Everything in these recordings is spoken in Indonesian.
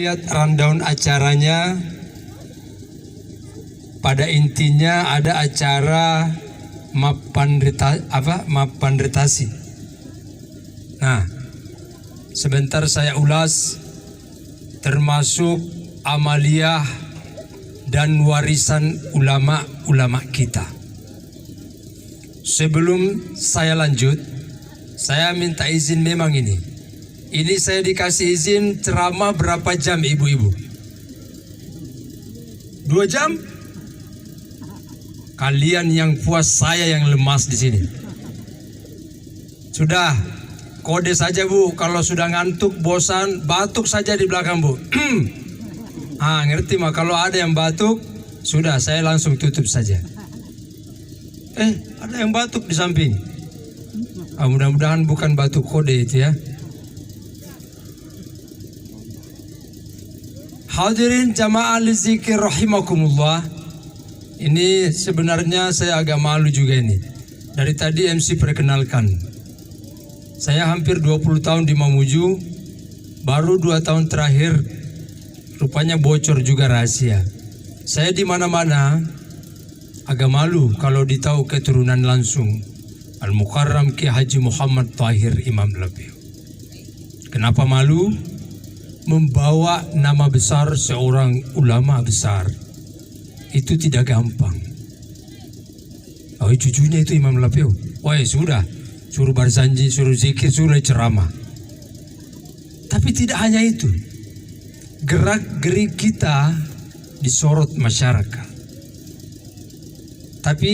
lihat rundown acaranya, pada intinya ada acara mapandretasi. Nah, sebentar saya ulas termasuk amaliyah dan warisan ulama-ulama kita. Sebelum saya lanjut, saya minta izin memang ini. Ini saya dikasih izin ceramah berapa jam ibu-ibu? 2 jam? Kalian yang puas, saya yang lemas di sini. Sudah, kode saja Bu. Kalau sudah ngantuk, bosan, batuk saja di belakang Bu. Ngerti mah? Kalau ada yang batuk, sudah saya langsung tutup saja. Ada yang batuk di samping. Mudah-mudahan bukan batuk kode itu ya. Hadirin jamaah zikir rahimakumullah. Ini sebenarnya saya agak malu juga ini. Dari tadi MC perkenalkan. Saya hampir 20 tahun di Mamuju. Baru 2 tahun terakhir rupanya bocor juga rahasia. Saya di mana-mana agak malu kalau ditahu keturunan langsung Al-Mukarram Ki Haji Muhammad Tahir Imam Labeo. Kenapa malu? Membawa nama besar seorang ulama besar itu tidak gampang. Cucunya itu Imam Labeo. Sudah, suruh berjanji, suruh zikir, suruh ceramah. Tapi tidak hanya itu. Gerak-gerik kita disorot masyarakat. Tapi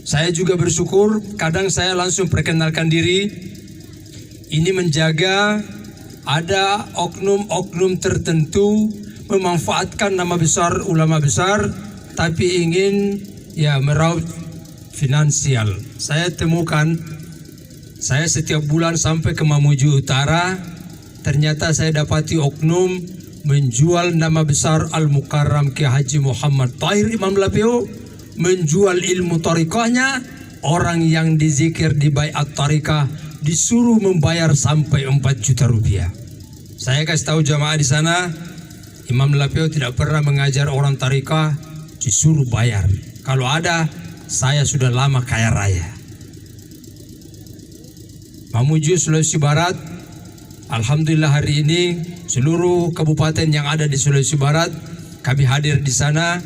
saya juga bersyukur, kadang saya langsung perkenalkan diri. Ini menjaga ada oknum-oknum tertentu memanfaatkan nama besar ulama besar, tapi ingin meraup finansial. Saya temukan, saya setiap bulan sampai ke Mamuju Utara, ternyata saya dapati oknum menjual nama besar Al-Mukarram Ki Haji Muhammad Tahir Imam Labeo, menjual ilmu tarikahnya. Orang yang dizikir di baiat tarikah disuruh membayar sampai 4 juta rupiah. Saya kasih tahu jamaah di sana, Imam Labeo tidak pernah mengajar orang tarikah disuruh bayar. Kalau ada, saya sudah lama kaya raya. Mamuju Sulawesi Barat, alhamdulillah hari ini seluruh kabupaten yang ada di Sulawesi Barat kami hadir di sana.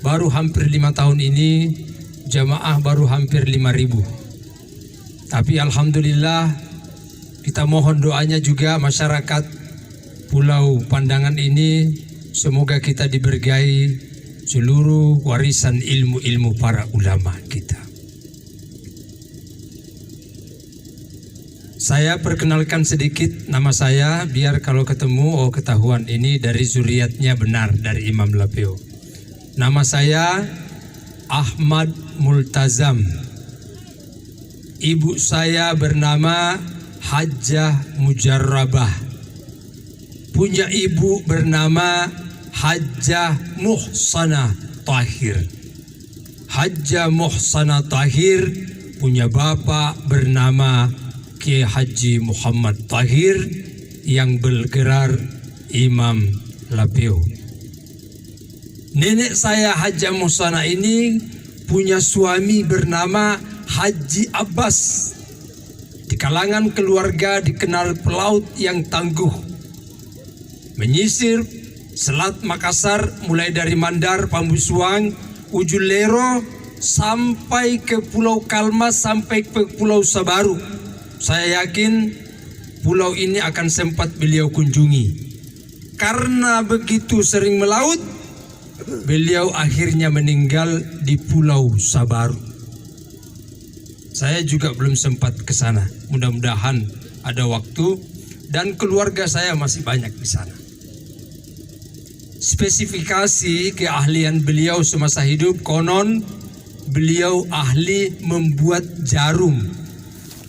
Baru hampir 5 tahun ini jamaah baru hampir 5.000. Tapi alhamdulillah kita mohon doanya juga masyarakat Pulau Pandangan ini, semoga kita diberkahi seluruh warisan ilmu-ilmu para ulama kita. Saya perkenalkan sedikit nama saya biar kalau ketemu ketahuan ini dari zuriatnya benar dari Imam Labeo. Nama saya Ahmad Multazam. Ibu saya bernama Hajjah Mujarrabah. Punya ibu bernama Hajjah Muhsana Tahir. Hajjah Muhsana Tahir punya bapak bernama Ki Haji Muhammad Tahir yang bergelar Imam Labeo. Nenek saya Hajjah Muhsana ini punya suami bernama Haji Abbas. Di kalangan keluarga dikenal pelaut yang tangguh. Menyisir Selat Makassar mulai dari Mandar, Pambusuang, Ujung Lero sampai ke Pulau Kalmas sampai ke Pulau Sabaru. Saya yakin pulau ini akan sempat beliau kunjungi. Karena begitu sering melaut, beliau akhirnya meninggal di Pulau Sabaru. Saya juga belum sempat ke sana. Mudah-mudahan ada waktu, dan keluarga saya masih banyak di sana. Spesifikasi keahlian beliau semasa hidup, konon beliau ahli membuat jarum.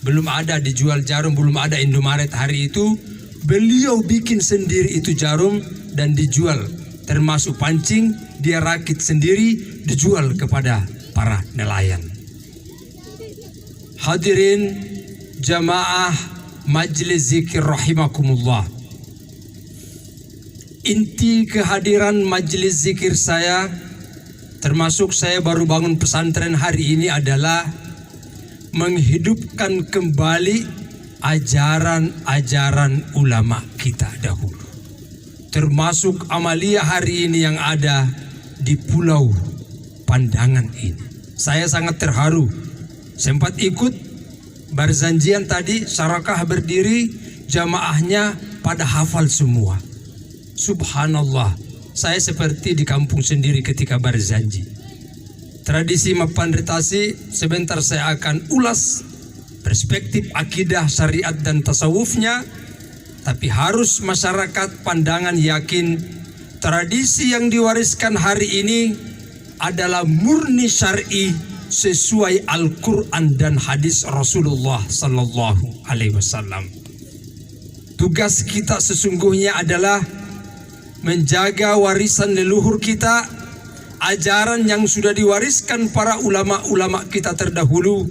Belum ada dijual jarum, belum ada Indomaret hari itu. Beliau bikin sendiri itu jarum dan dijual. Termasuk pancing, dia rakit sendiri, dijual kepada para nelayan. Hadirin jamaah Majelis Zikir rahimakumullah. Inti kehadiran majelis zikir saya, termasuk saya baru bangun pesantren hari ini, adalah menghidupkan kembali ajaran-ajaran ulama kita dahulu. Termasuk amalia hari ini yang ada di Pulau Pandangan ini. Saya sangat terharu. Sempat ikut barzanjian tadi, sarakah berdiri, jamaahnya pada hafal semua. Subhanallah, saya seperti di kampung sendiri ketika barzanji. Tradisi Mapandretasi, sebentar saya akan ulas perspektif akidah, syariat dan tasawufnya. Tapi harus masyarakat Pandangan yakin tradisi yang diwariskan hari ini adalah murni syar'i sesuai Al-Quran dan hadis Rasulullah Sallallahu Alaihi Wasallam. Tugas kita sesungguhnya adalah menjaga warisan leluhur kita, ajaran yang sudah diwariskan para ulama-ulama kita terdahulu,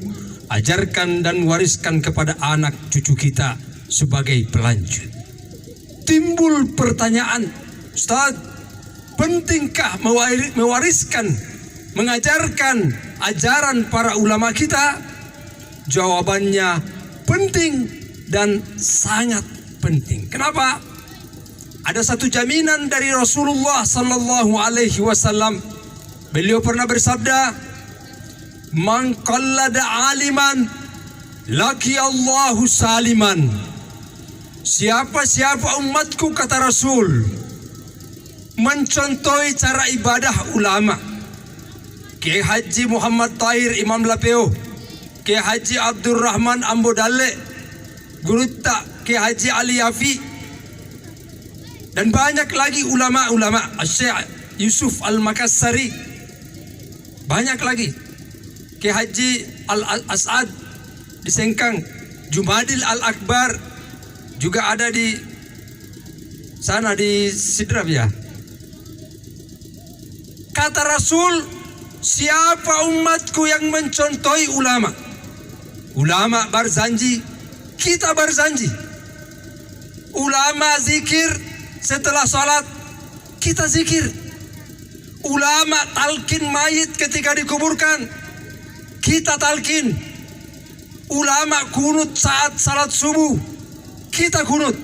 ajarkan dan wariskan kepada anak cucu kita sebagai pelanjut. Timbul pertanyaan, Ustaz, pentingkah mewariskan, mengajarkan ajaran para ulama kita? Jawabannya penting dan sangat penting. Kenapa? Ada satu jaminan dari Rasulullah Sallallahu Alaihi Wasallam. Beliau pernah bersabda, "Man qallada aliman, laki Allahu saliman." Siapa umatku, kata Rasul, mencontohi cara ibadah ulama, Kiai Haji Muhammad Tahir Imam Lapeo, Kiai Haji Abdurrahman Ambodale, Guru Tak Kiai Haji Ali Yafi, dan banyak lagi ulama-ulama, Syekh Yusuf Al-Makassari, banyak lagi, Kiai Haji Al-As'ad di Sengkang, Jumadil Al-Akbar juga ada di sana di Sidrap ya. Kata Rasul, siapa umatku yang mencontohi ulama? Ulama barzanji, kita barzanji. Ulama zikir setelah salat, kita zikir. Ulama talqin mayit ketika dikuburkan, kita talqin. Ulama kunut saat salat subuh, kita kunut.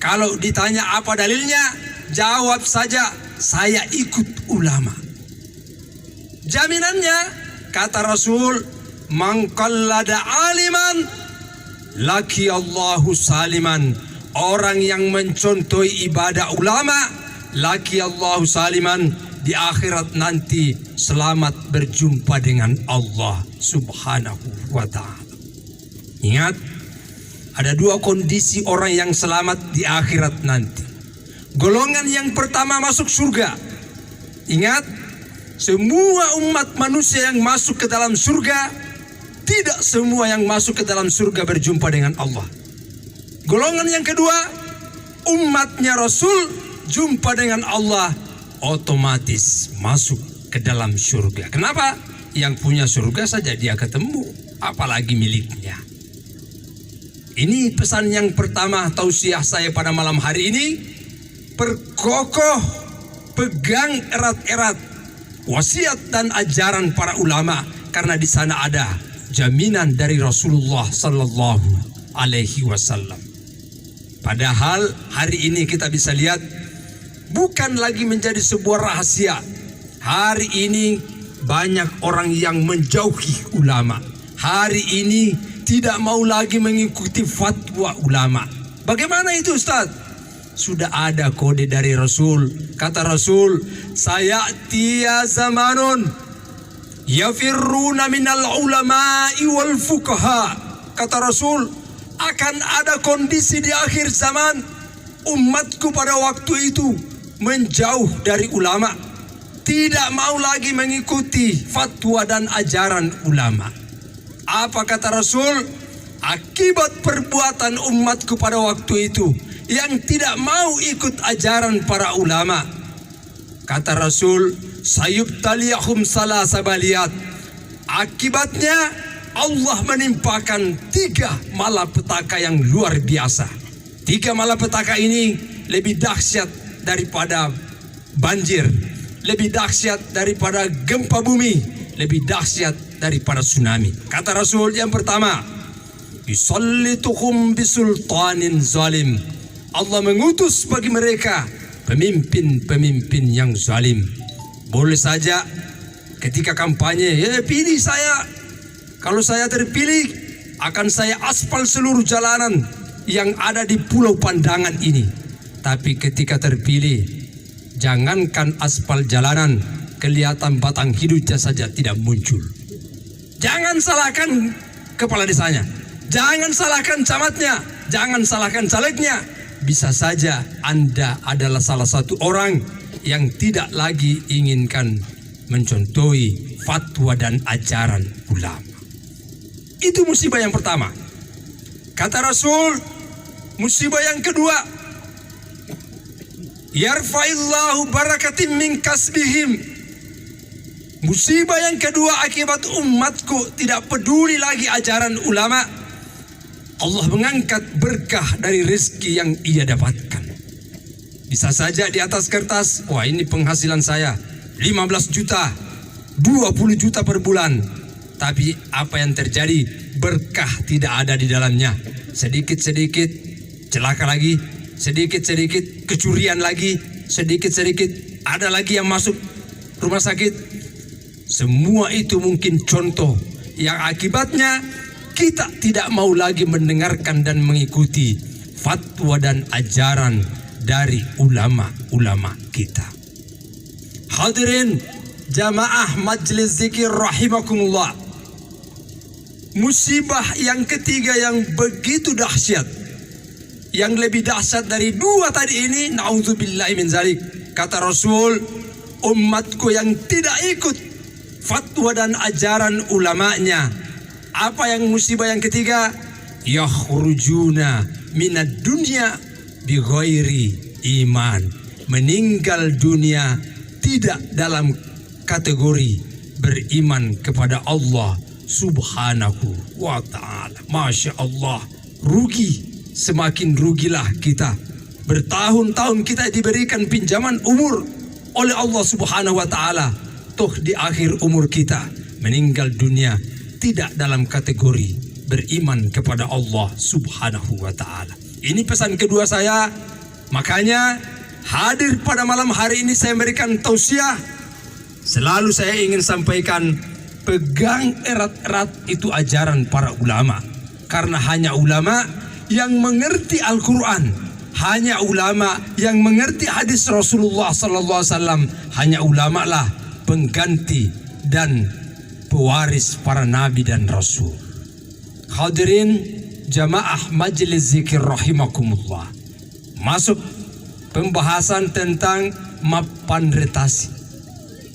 Kalau ditanya apa dalilnya, jawab saja, saya ikut ulama. Jaminannya, kata Rasul, man qallada aliman, laki Allahu saliman. Orang yang mencontohi ibadah ulama, laki Allahu saliman, di akhirat nanti selamat berjumpa dengan Allah Subhanahu wa ta'ala. Ingat, ada dua kondisi orang yang selamat di akhirat nanti. Golongan yang pertama masuk surga. Ingat, semua umat manusia yang masuk ke dalam surga, tidak semua yang masuk ke dalam surga berjumpa dengan Allah. Golongan yang kedua, umatnya Rasul jumpa dengan Allah, otomatis masuk ke dalam surga. Kenapa? Yang punya surga saja dia ketemu, apalagi miliknya. Ini pesan yang pertama, tausiah saya pada malam hari ini. Perkokoh, pegang erat-erat wasiat dan ajaran para ulama, karena di sana ada jaminan dari Rasulullah Sallallahu Alaihi Wasallam. Padahal hari ini kita bisa lihat, bukan lagi menjadi sebuah rahasia. Hari ini banyak orang yang menjauhi ulama. Hari ini tidak mau lagi mengikuti fatwa ulama. Bagaimana itu, Ustaz? Sudah ada kode dari Rasul. Kata Rasul, sayatiya zamanun yafirruna minal ulama'i wal fuqaha. Kata Rasul, akan ada kondisi di akhir zaman, umatku pada waktu itu menjauh dari ulama, tidak mau lagi mengikuti fatwa dan ajaran ulama. Apa kata Rasul? Akibat perbuatan umatku pada waktu itu yang tidak mau ikut ajaran para ulama, kata Rasul, sayubtaliyahum salasa baliyat. Akibatnya Allah menimpakan 3 malapetaka yang luar biasa. 3 malapetaka ini lebih dahsyat daripada banjir, lebih dahsyat daripada gempa bumi, lebih dahsyat daripada tsunami. Kata Rasul yang pertama, yusallituhum bisultanin zalim. Allah mengutus bagi mereka pemimpin-pemimpin yang zalim. Boleh saja ketika kampanye, ya pilih saya. Kalau saya terpilih, akan saya aspal seluruh jalanan yang ada di Pulau Pandangan ini. Tapi ketika terpilih, jangankan aspal jalanan, kelihatan batang hidupnya saja tidak muncul. Jangan salahkan kepala desanya, jangan salahkan camatnya, jangan salahkan calegnya. Bisa saja Anda adalah salah satu orang yang tidak lagi inginkan mencontohi fatwa dan ajaran ulama. Itu musibah yang pertama. Kata Rasul, musibah yang kedua, yarfa'illahu barakatim min kasbihim. Musibah yang kedua akibat umatku tidak peduli lagi ajaran ulama, Allah mengangkat berkah dari rezeki yang ia dapatkan. Bisa saja di atas kertas, wah ini penghasilan saya 15 juta, 20 juta per bulan. Tapi apa yang terjadi? Berkah tidak ada di dalamnya. Sedikit-sedikit celaka lagi, sedikit-sedikit kecurian lagi, sedikit-sedikit ada lagi yang masuk rumah sakit. Semua itu mungkin contoh yang akibatnya kita tidak mau lagi mendengarkan dan mengikuti fatwa dan ajaran dari ulama-ulama kita. Hadirin jamaah majelis zikir rahimakumullah. Musibah yang ketiga yang begitu dahsyat, yang lebih dahsyat dari dua tadi ini, naudzubillahi min zalik. Kata Rasul, umatku yang tidak ikut fatwa dan ajaran ulamanya. Apa yang musibah yang ketiga? Yakhrujuna minad dunya bi ghairi iman. Meninggal dunia tidak dalam kategori beriman kepada Allah Subhanahu wa ta'ala. Masya Allah, rugi, semakin rugilah kita. Bertahun-tahun kita diberikan pinjaman umur oleh Allah Subhanahu wa ta'ala. Toh di akhir umur kita meninggal dunia tidak dalam kategori beriman kepada Allah Subhanahu wa ta'ala. Ini pesan kedua saya. Makanya hadir pada malam hari ini saya memberikan tausiah. Selalu saya ingin sampaikan, pegang erat-erat itu ajaran para ulama. Karena hanya ulama yang mengerti Al-Quran, hanya ulama yang mengerti hadis Rasulullah SAW, hanya ulama lah pengganti dan pewaris para nabi dan rasul. Hadirin jamaah majelis zikir rahimakumullah. Masuk pembahasan tentang mapan retasi.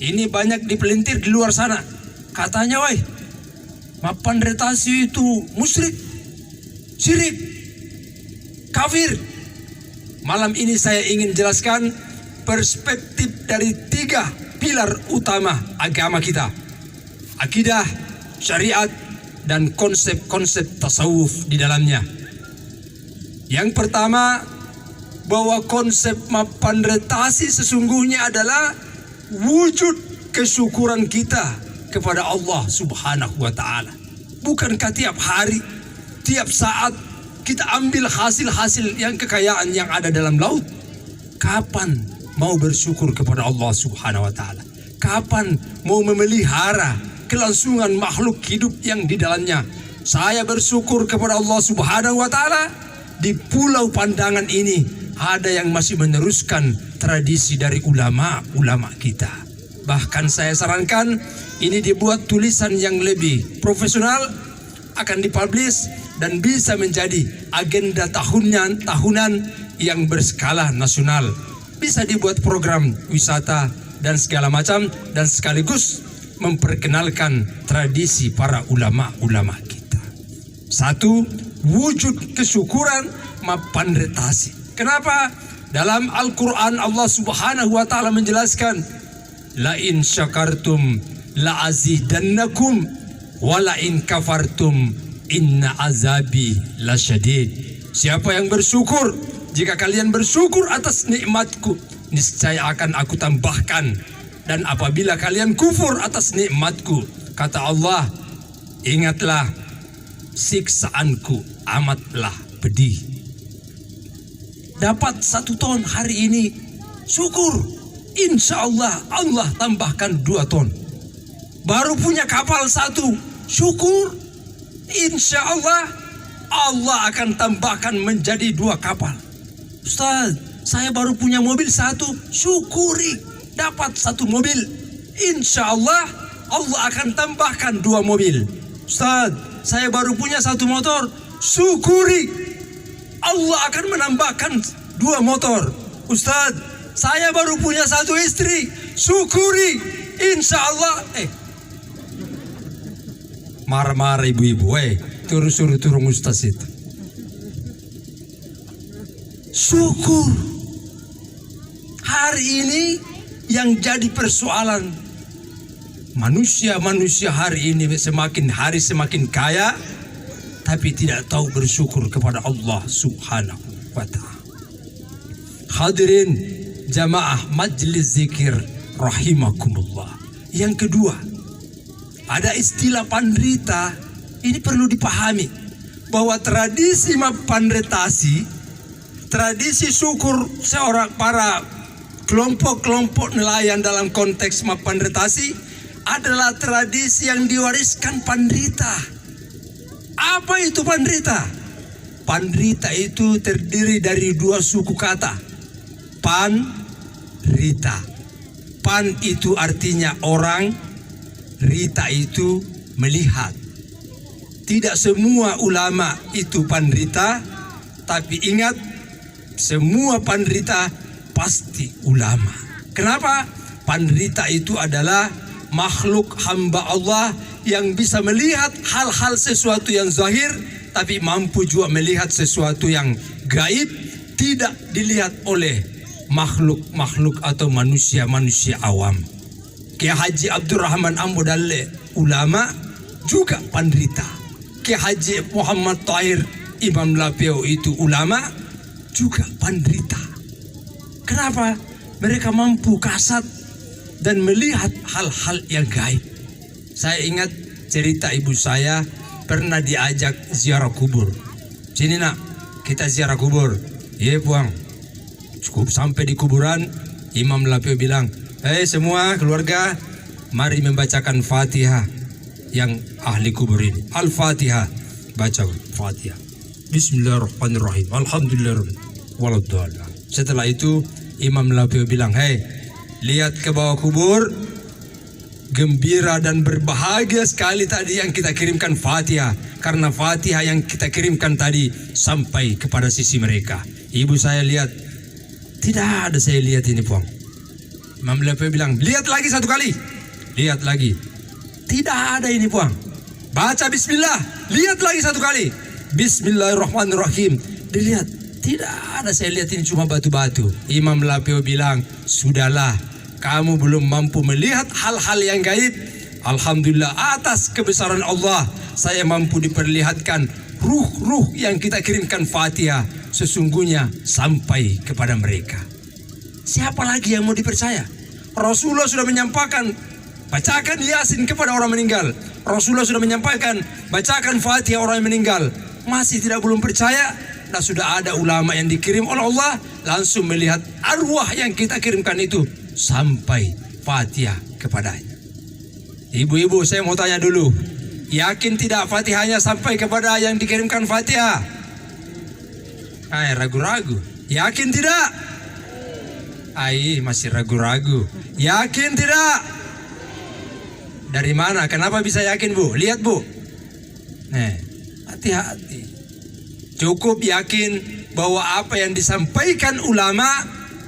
Ini banyak dipelintir di luar sana. Katanya, woi, mapan retasi itu musyrik, syirik, kafir. Malam ini saya ingin jelaskan perspektif dari 3 pilar utama agama kita: akidah, syariat, dan konsep-konsep tasawuf di dalamnya. Yang pertama, bahwa konsep mapan retasi sesungguhnya adalah wujud kesyukuran kita kepada Allah Subhanahu wa ta'ala. Bukankah tiap hari, tiap saat kita ambil hasil-hasil yang kekayaan yang ada dalam laut? Kapan mau bersyukur kepada Allah Subhanahu wa ta'ala? Kapan mau memelihara kelangsungan makhluk hidup yang di dalamnya? Saya bersyukur kepada Allah Subhanahu wa ta'ala. Di Pulau Pandangan ini ada yang masih meneruskan tradisi dari ulama-ulama kita. Bahkan saya sarankan ini dibuat tulisan yang lebih profesional, akan dipublish dan bisa menjadi agenda tahunan yang berskala nasional. Bisa dibuat program wisata dan segala macam, dan sekaligus memperkenalkan tradisi para ulama-ulama kita. Satu, wujud kesyukuran mapan retasi. Kenapa? Dalam Al-Quran Allah Subhanahu wa ta'ala menjelaskan, la in syakartum la azidannakum wa la in kafartum inna azabi lasyadid. Siapa yang bersyukur, jika kalian bersyukur atas nikmatku, niscaya akan aku tambahkan. Dan apabila kalian kufur atas nikmatku, kata Allah, ingatlah siksaanku amatlah pedih. Dapat 1 ton hari ini, syukur. Insya Allah, Allah tambahkan 2 ton. Baru punya kapal 1, syukur. Insya Allah, Allah akan tambahkan menjadi 2 kapal. Ustaz, saya baru punya mobil 1, syukuri. Dapat 1 mobil. Insya Allah, Allah akan tambahkan 2 mobil. Ustaz, saya baru punya 1 motor, syukuri. Allah akan menambahkan 2 motor. Ustaz, saya baru punya 1 istri, syukuri. Insya Allah. Marah-marah ibu-ibu, suruh turun ustaz itu. Syukur. Hari ini yang jadi persoalan, manusia hari ini semakin hari semakin kaya, tapi tidak tahu bersyukur kepada Allah Subhanahu wa ta'ala. Hadirin jamaah majlis zikir rahimakumullah. Yang kedua, ada istilah pandrita. Ini perlu dipahami bahwa tradisi pandretasi, tradisi syukur seorang para kelompok-kelompok nelayan dalam konteks pandretasi adalah tradisi yang diwariskan pandrita. Apa itu pandrita? Pandrita itu terdiri dari 2 suku kata. Pan, rita. Pan itu artinya orang, rita itu melihat. Tidak semua ulama itu pandrita, tapi ingat, semua pandrita pasti ulama. Kenapa? Pandrita itu adalah makhluk hamba Allah yang bisa melihat hal-hal sesuatu yang zahir, tapi mampu juga melihat sesuatu yang gaib, tidak dilihat oleh makhluk-makhluk atau manusia-manusia awam. Kiai Haji Abdurrahman Ambo Dalle, ulama, juga pandrita. Kiai Haji Muhammad Tahir Imam Lapeo itu ulama, juga pandrita. Kenapa? Mereka mampu kasat dan melihat hal-hal yang gaib. Saya ingat cerita ibu saya pernah diajak ziarah kubur. Sini nak, kita ziarah kubur. Iya puang. Cukup sampai di kuburan, Imam Lapeo bilang, semua keluarga, mari membacakan Fatihah yang ahli kubur ini. Al-Fatihah. Baca Fatihah. Bismillahirrahmanirrahim. Alhamdulillah. Setelah itu Imam Lapeo bilang, lihat ke bawah kubur, gembira dan berbahagia sekali tadi yang kita kirimkan Fatihah, karena Fatihah yang kita kirimkan tadi sampai kepada sisi mereka. Ibu saya lihat, tidak ada saya lihat ini puang. Imam Lapeo bilang, lihat lagi 1 kali, lihat lagi, tidak ada ini puang. Baca Bismillah, lihat lagi 1 kali, Bismillahirrahmanirrahim, dilihat, tidak ada saya lihat ini cuma batu-batu. Imam Lapeo bilang, sudahlah, kamu belum mampu melihat hal-hal yang gaib. Alhamdulillah, atas kebesaran Allah, saya mampu diperlihatkan ruh-ruh yang kita kirimkan Fatihah sesungguhnya sampai kepada mereka. Siapa lagi yang mau dipercaya? Rasulullah sudah menyampaikan, bacakan Yasin kepada orang meninggal. Rasulullah sudah menyampaikan, bacakan Fatihah orang yang meninggal. Masih tidak belum percaya? Nah, sudah ada ulama yang dikirim oleh Allah langsung melihat arwah yang kita kirimkan itu sampai Fatihah kepadanya. Ibu-ibu, saya mau tanya dulu, yakin tidak Fatihahnya sampai kepada yang dikirimkan Fatihah? Ragu-ragu. Yakin tidak? Masih ragu-ragu. Yakin tidak? Dari mana? Kenapa bisa yakin, Bu? Lihat, Bu. Hati-hati. Cukup yakin bahwa apa yang disampaikan ulama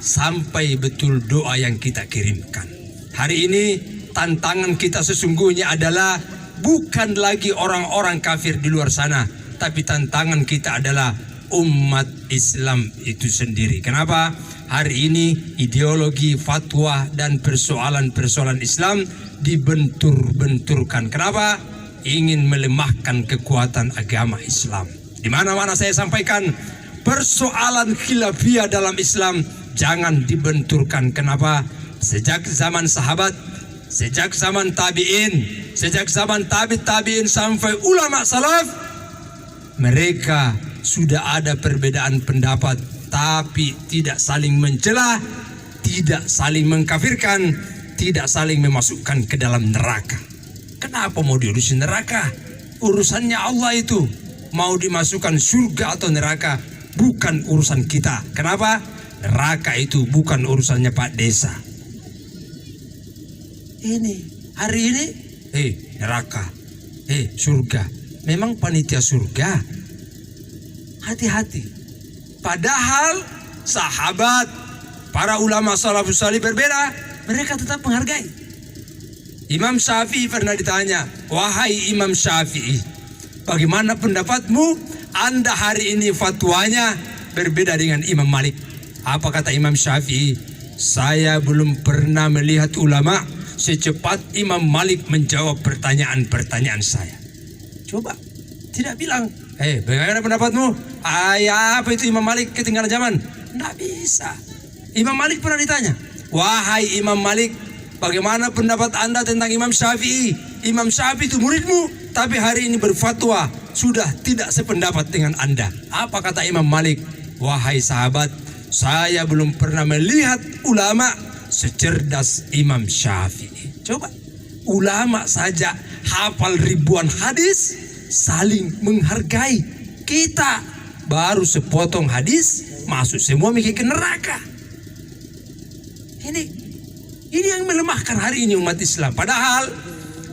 sampai betul doa yang kita kirimkan. Hari ini tantangan kita sesungguhnya adalah bukan lagi orang-orang kafir di luar sana, tapi tantangan kita adalah umat Islam itu sendiri. Kenapa? Hari ini ideologi, fatwa, dan persoalan-persoalan Islam dibentur-benturkan. Kenapa? Ingin melemahkan kekuatan agama Islam. Di mana-mana saya sampaikan, persoalan khilafiyah dalam Islam jangan dibenturkan. Kenapa? Sejak zaman sahabat, sejak zaman tabi'in, sejak zaman tabi'in sampai ulama salaf, mereka sudah ada perbedaan pendapat, tapi tidak saling mencela, tidak saling mengkafirkan, tidak saling memasukkan ke dalam neraka. Kenapa mau diurusin neraka? Urusannya Allah itu. Mau dimasukkan surga atau neraka bukan urusan kita. Kenapa? Neraka itu bukan urusannya Pak Desa. Ini hari ini neraka, surga. Memang panitia surga. Hati-hati. Padahal sahabat, para ulama salafus salih berbeda, mereka tetap menghargai. Imam Syafi'i pernah ditanya, wahai Imam Syafi'i, bagaimana pendapatmu? Anda hari ini fatwanya berbeda dengan Imam Malik. Apa kata Imam Syafi'i? Saya belum pernah melihat ulama secepat Imam Malik menjawab pertanyaan-pertanyaan saya. Coba, tidak bilang, bagaimana pendapatmu? Apa itu Imam Malik ketinggalan zaman? Tidak bisa. Imam Malik pernah ditanya, wahai Imam Malik, bagaimana pendapat Anda tentang Imam Syafi'i? Imam Syafi'i itu muridmu, tapi hari ini berfatwa sudah tidak sependapat dengan Anda. Apa kata Imam Malik? Wahai sahabat, saya belum pernah melihat ulama secerdas Imam Syafi'i. Coba, ulama saja hafal ribuan hadis, saling menghargai. Kita baru sepotong hadis, masuk semua mikir ke neraka. Ini yang melemahkan hari ini umat Islam. Padahal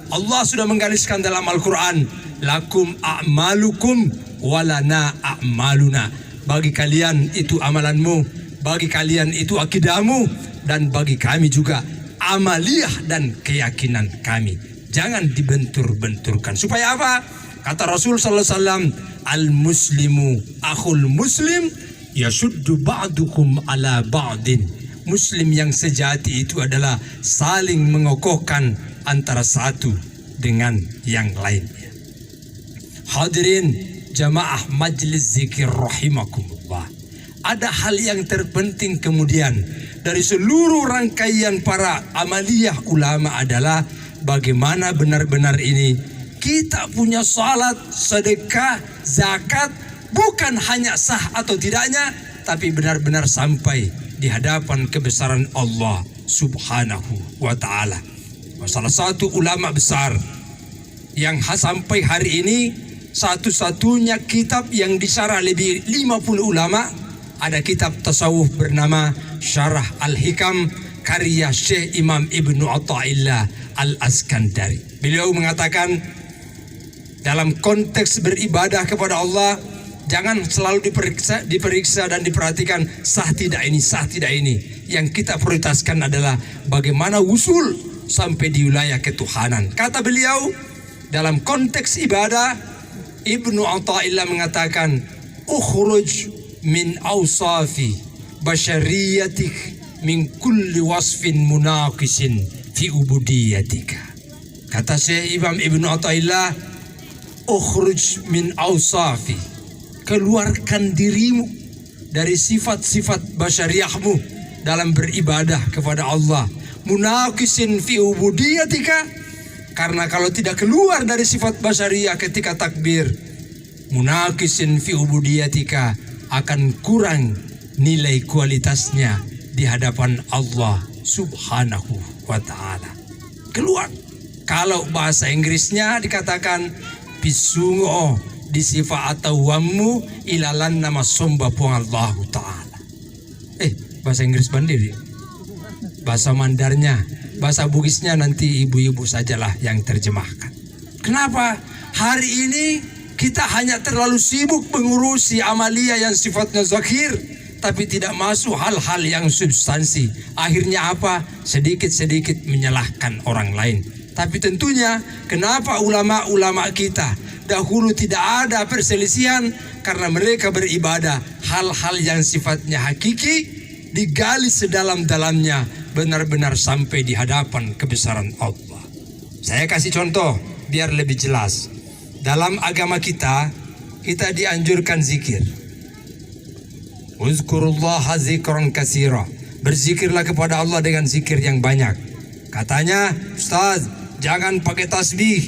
Allah sudah menggariskan dalam Al-Quran, lakum a'malukum walana a'maluna. Bagi kalian itu amalanmu, bagi kalian itu akidahmu, dan bagi kami juga amaliyah dan keyakinan kami. Jangan dibentur-benturkan. Supaya apa? Kata Rasul sallallahu alaihi wasallam, al-muslimu akhul muslim yashuddu ba'dukum ala ba'din. Muslim yang sejati itu adalah saling mengokohkan antara satu dengan yang lainnya. Hadirin jamaah majlis zikir rahimakumullah. Ada hal yang terpenting kemudian dari seluruh rangkaian para amaliyah ulama adalah bagaimana benar-benar ini kita punya salat, sedekah, zakat bukan hanya sah atau tidaknya, tapi benar-benar sampai di hadapan kebesaran Allah Subhanahu wa ta'ala. Salah satu ulama besar yang sampai hari ini satu-satunya kitab yang disyarah lebih 50 ulama, ada kitab tasawuf bernama Syarah Al-Hikam karya Syekh Imam Ibnu Athaillah Al-Askandari. Beliau mengatakan dalam konteks beribadah kepada Allah, jangan selalu diperiksa dan diperhatikan sah tidak ini. Yang kita prioritaskan adalah bagaimana wusul sampai di wilayah ketuhanan. Kata beliau, dalam konteks ibadah, Ibnu Athaillah mengatakan, ukhruj min awsafi basyariyatik min kulli wasfin munaqisin fi ubudiyatika. Kata Syekh Imam Ibnu Athaillah, ukhruj min awsafi, keluarkan dirimu dari sifat-sifat basyariahmu dalam beribadah kepada Allah. Munaqisin fi ubudiyatika, karena kalau tidak keluar dari sifat basyariah ketika takbir, munaqisin fi ubudiyatika, akan kurang nilai kualitasnya di hadapan Allah Subhanahu wa ta'ala. Keluar. Kalau bahasa Inggrisnya dikatakan bisungo di sifat atau wamu ilalan nama somba puang Allah ta'ala. Bahasa Inggris bandiri. Bahasa Mandarnya, bahasa Bugisnya nanti ibu-ibu sajalah yang terjemahkan. Kenapa? Hari ini kita hanya terlalu sibuk mengurusi amalia yang sifatnya zahir, tapi tidak masuk hal-hal yang substansi. Akhirnya apa? Sedikit-sedikit menyalahkan orang lain. Tapi tentunya kenapa ulama-ulama kita dahulu tidak ada perselisihan? Karena mereka beribadah hal-hal yang sifatnya hakiki, digali sedalam-dalamnya, benar-benar sampai di hadapan kebesaran Allah. Saya kasih contoh biar lebih jelas. Dalam agama kita dianjurkan zikir. Uzkurullaha zikran katsira. Berzikirlah kepada Allah dengan zikir yang banyak. Katanya, Ustaz, jangan pakai tasbih.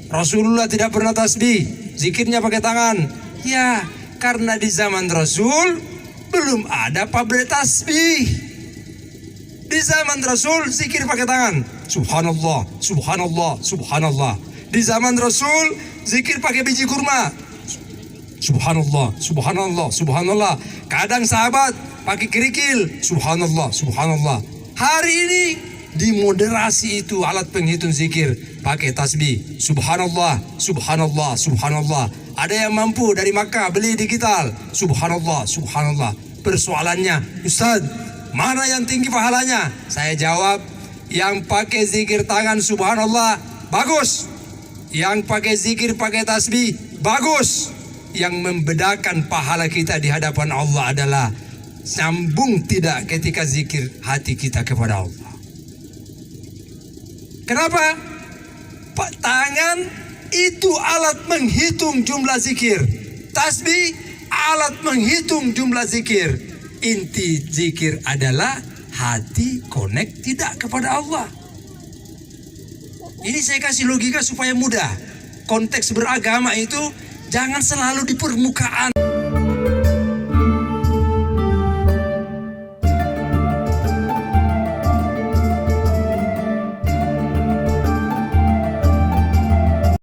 Rasulullah tidak pernah tasbih, zikirnya pakai tangan. Ya, karena di zaman Rasul belum ada pabrik tasbih. Di zaman Rasul zikir pakai tangan. Subhanallah, subhanallah, subhanallah. Di zaman Rasul zikir pakai biji kurma. Subhanallah, subhanallah, subhanallah. Kadang sahabat pakai kerikil. Subhanallah, subhanallah. Hari ini dimoderasi itu alat penghitung zikir pakai tasbih. Subhanallah, subhanallah, subhanallah. Ada yang mampu dari Makkah beli digital. Subhanallah, subhanallah. Persoalannya, Ustaz, mana yang tinggi pahalanya? Saya jawab, yang pakai zikir tangan subhanallah bagus. Yang pakai zikir pakai tasbih bagus. Yang membedakan pahala kita di hadapan Allah adalah sambung tidak ketika zikir hati kita kepada Allah. Kenapa? Tangan itu alat menghitung jumlah zikir. Tasbih alat menghitung jumlah zikir. Inti zikir adalah hati connect tidak kepada Allah. Ini saya kasih logika supaya mudah. Konteks beragama itu jangan selalu di permukaan.